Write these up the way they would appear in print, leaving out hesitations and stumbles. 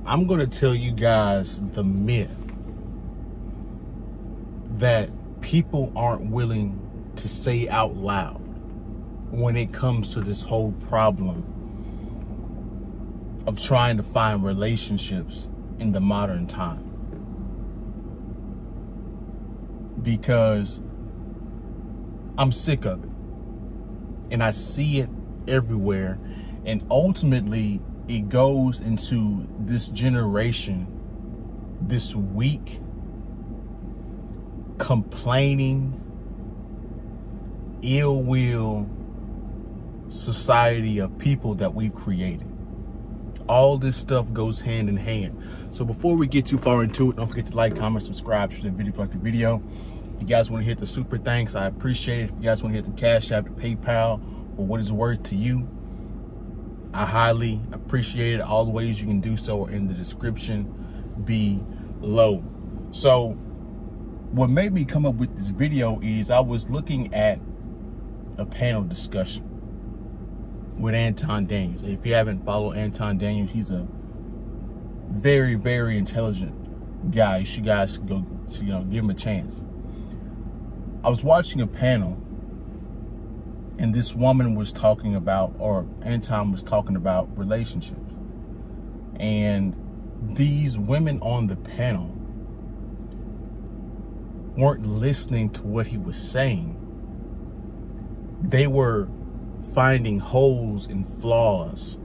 I'm going to tell you guys the myth that people aren't willing to say out loud when it comes to this whole problem of trying to find relationships in the modern time. Because I'm sick of it. And I see it everywhere. And ultimately, it goes into this generation, this weak, complaining, ill will society of people that we've created. All this stuff goes hand in hand. So before we get too far into it, don't forget to like, comment, subscribe, share the video if you like the video. If you guys want to hit the super thanks, I appreciate it. If you guys want to hit the Cash App, the PayPal, for what it's worth to you, I highly appreciate it. All the ways you can do so are in the description below. So what made me come up with this video is I was looking at a panel discussion with Anton Daniels. If you haven't followed Anton Daniels, he's a very, very intelligent guy. You guys should go, give him a chance. I was watching a panel, and this woman was talking about, or Anton was talking about, relationships. And these women on the panel weren't listening to what he was saying. They were finding holes and flaws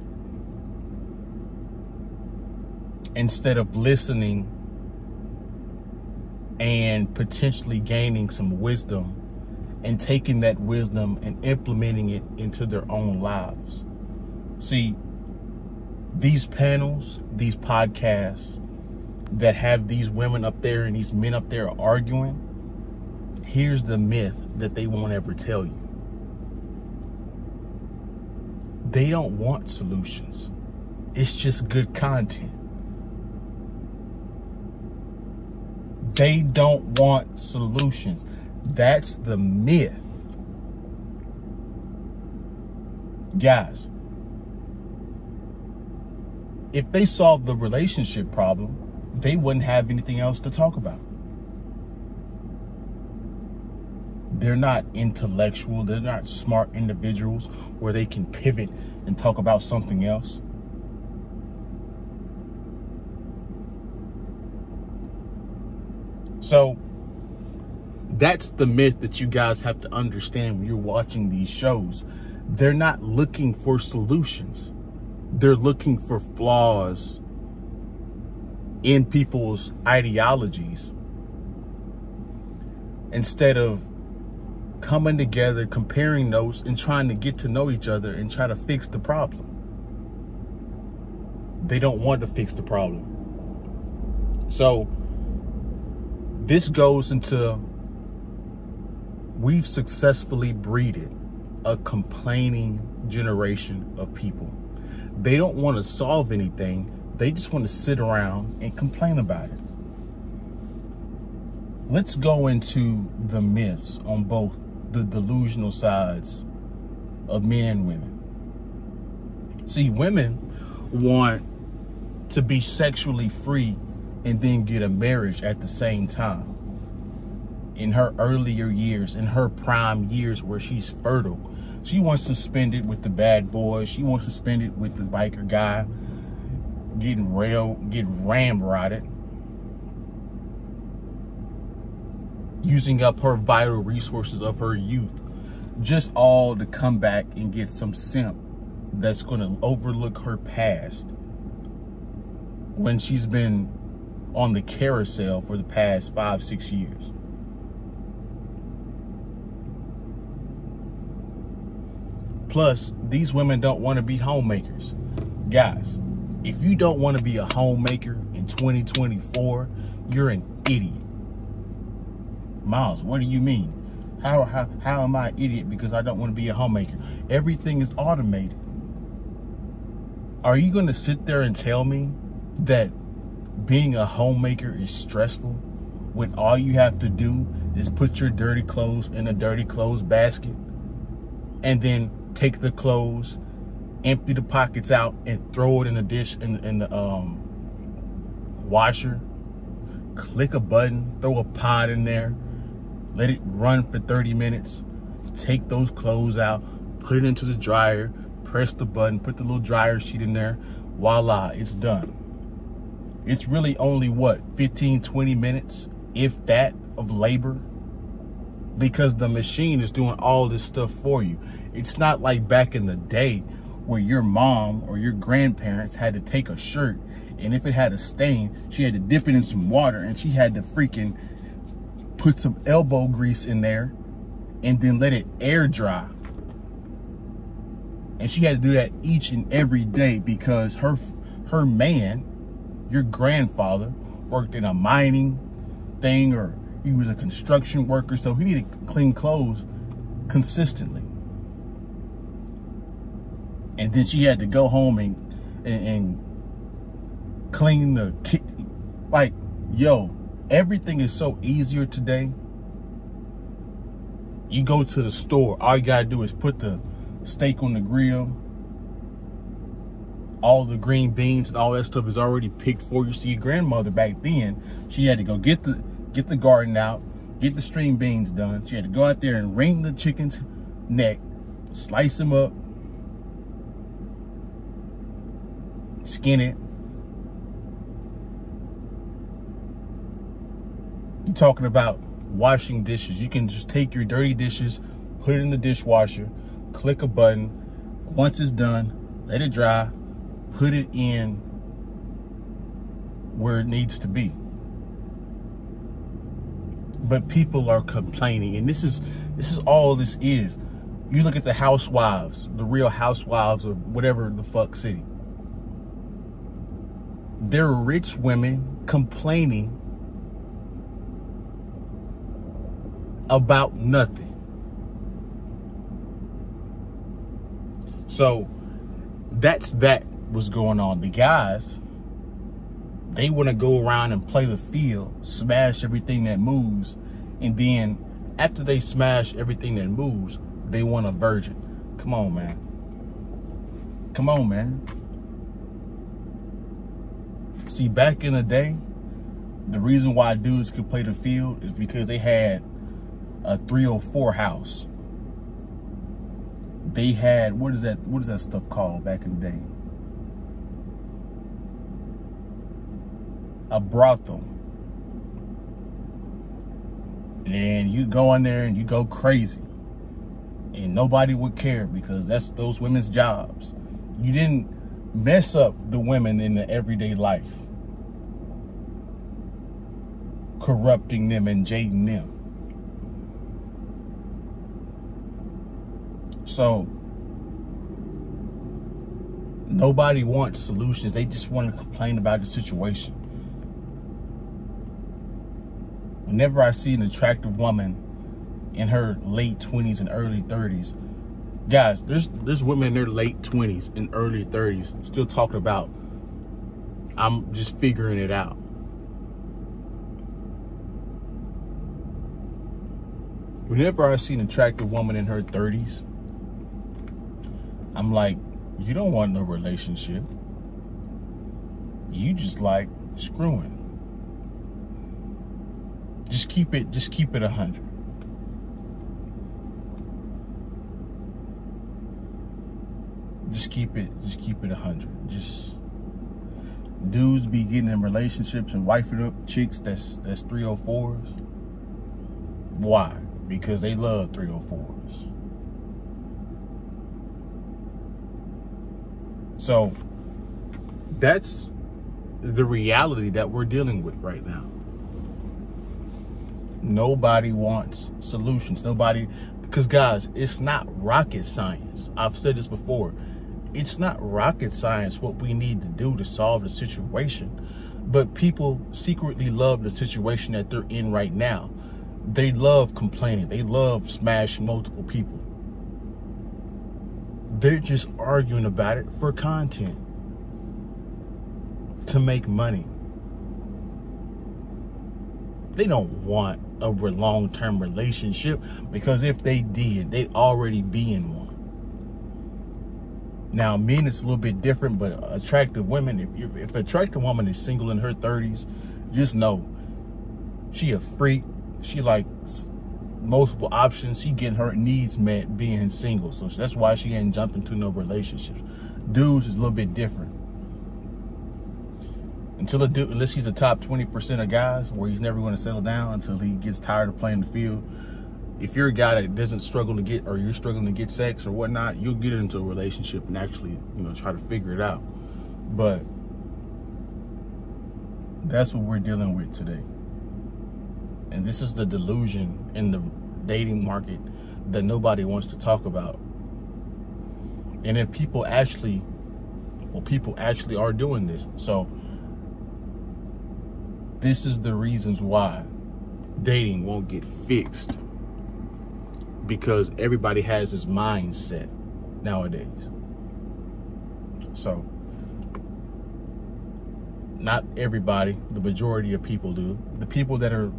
instead of listening and potentially gaining some wisdom and taking that wisdom and implementing it into their own lives. See, these panels, these podcasts that have these women up there and these men up there arguing, here's the myth that they won't ever tell you. They don't want solutions. It's just good content. They don't want solutions. That's the myth. Guys, if they solved the relationship problem, they wouldn't have anything else to talk about. They're not intellectual. They're not smart individuals where they can pivot and talk about something else. So that's the myth that you guys have to understand when you're watching these shows. They're not looking for solutions. They're looking for flaws in people's ideologies instead of coming together, comparing notes, and trying to get to know each other and try to fix the problem. They don't want to fix the problem. So this goes into, we've successfully breeded a complaining generation of people. They don't want to solve anything. They just want to sit around and complain about it. Let's go into the myths on both the delusional sides of men and women. See, women want to be sexually free and then get a marriage at the same time. In her earlier years, in her prime years where she's fertile, she wants to spend it with the bad boys. She wants to spend it with the biker guy, getting ramrodded, using up her vital resources of her youth, just all to come back and get some simp that's going to overlook her past when she's been on the carousel for the past 5-6 years. Plus, these women don't want to be homemakers. Guys, if you don't want to be a homemaker in 2024, you're an idiot. Miles, what do you mean? How am I an idiot because I don't want to be a homemaker? Everything is automated. Are you going to sit there and tell me that being a homemaker is stressful when all you have to do is put your dirty clothes in a dirty clothes basket and then take the clothes, empty the pockets out, and throw it in a dish in the washer, click a button, throw a pod in there, let it run for 30 minutes, take those clothes out, put it into the dryer, press the button, put the little dryer sheet in there, voila, it's done. It's really only what, 15, 20 minutes, if that, of labor, because the machine is doing all this stuff for you. It's not like back in the day where your mom or your grandparents had to take a shirt, and if it had a stain, she had to dip it in some water, and she had to freaking put some elbow grease in there and then let it air dry. And she had to do that each and every day because her man, your grandfather, worked in a mining thing, or he was a construction worker, so he needed clean clothes consistently. And then she had to go home and clean the kitchen. Like, yo, everything is so easier today. You go to the store, all you gotta do is put the steak on the grill. All the green beans and all that stuff is already picked for you. So your grandmother back then, she had to go get the garden out, get the string beans done. She had to go out there and wring the chicken's neck, slice them up, skin it. You're talking about washing dishes. You can just take your dirty dishes, put it in the dishwasher, click a button. Once it's done, let it dry, put it in where it needs to be. But people are complaining, and this is all this is. You look at the housewives, the Real Housewives of whatever the fuck city. They're rich women complaining about nothing. So that's what's going on. The guys, they want to go around and play the field, smash everything that moves, and then after they smash everything that moves, they want a virgin. Come on, man. Come on, man. See, back in the day, the reason why dudes could play the field is because they had a 304 house. They had, what is that stuff called back in the day? A brothel. And you go in there and you go crazy. And nobody would care because that's those women's jobs. You didn't mess up the women in the everyday life, corrupting them and jading them. So nobody wants solutions. They just want to complain about the situation. Whenever I see an attractive woman in her late 20s and early 30s, guys, there's women in their late 20s and early 30s still talking about, I'm just figuring it out. Whenever I see an attractive woman in her 30s, I'm like, you don't want no relationship. You just like screwing. Just keep it 100. Just keep it 100. Just dudes be getting in relationships and wifing up chicks that's 304s. Why? Because they love 304s. So that's the reality that we're dealing with right now. Nobody wants solutions. Nobody, because guys, it's not rocket science. I've said this before. It's not rocket science what we need to do to solve the situation. But people secretly love the situation that they're in right now. They love complaining. They love smashing multiple people. They're just arguing about it for content, to make money. They don't want a long-term relationship, because if they did, they'd already be in one. Now, men, it's a little bit different, but attractive women, if an attractive woman is single in her 30s, just know she a freak. She likes multiple options. She getting her needs met being single. So that's why she ain't jumping to no relationships. Dudes is a little bit different. Unless he's a top 20% of guys where he's never going to settle down until he gets tired of playing the field. If you're a guy that doesn't struggle to get, or you're struggling to get sex or whatnot, you'll get into a relationship and actually, try to figure it out. But that's what we're dealing with today. And this is the delusion in the dating market that nobody wants to talk about. And then people actually are doing this. So this is the reasons why dating won't get fixed. Because everybody has this mindset nowadays. So, not everybody, the majority of people do. The people that are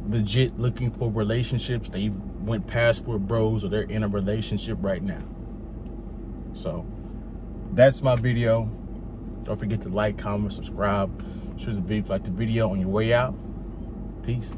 legit looking for relationships, they went passport bros, or they're in a relationship right now. So, that's my video. Don't forget to like, comment, subscribe. Share the video, like the video on your way out. Peace.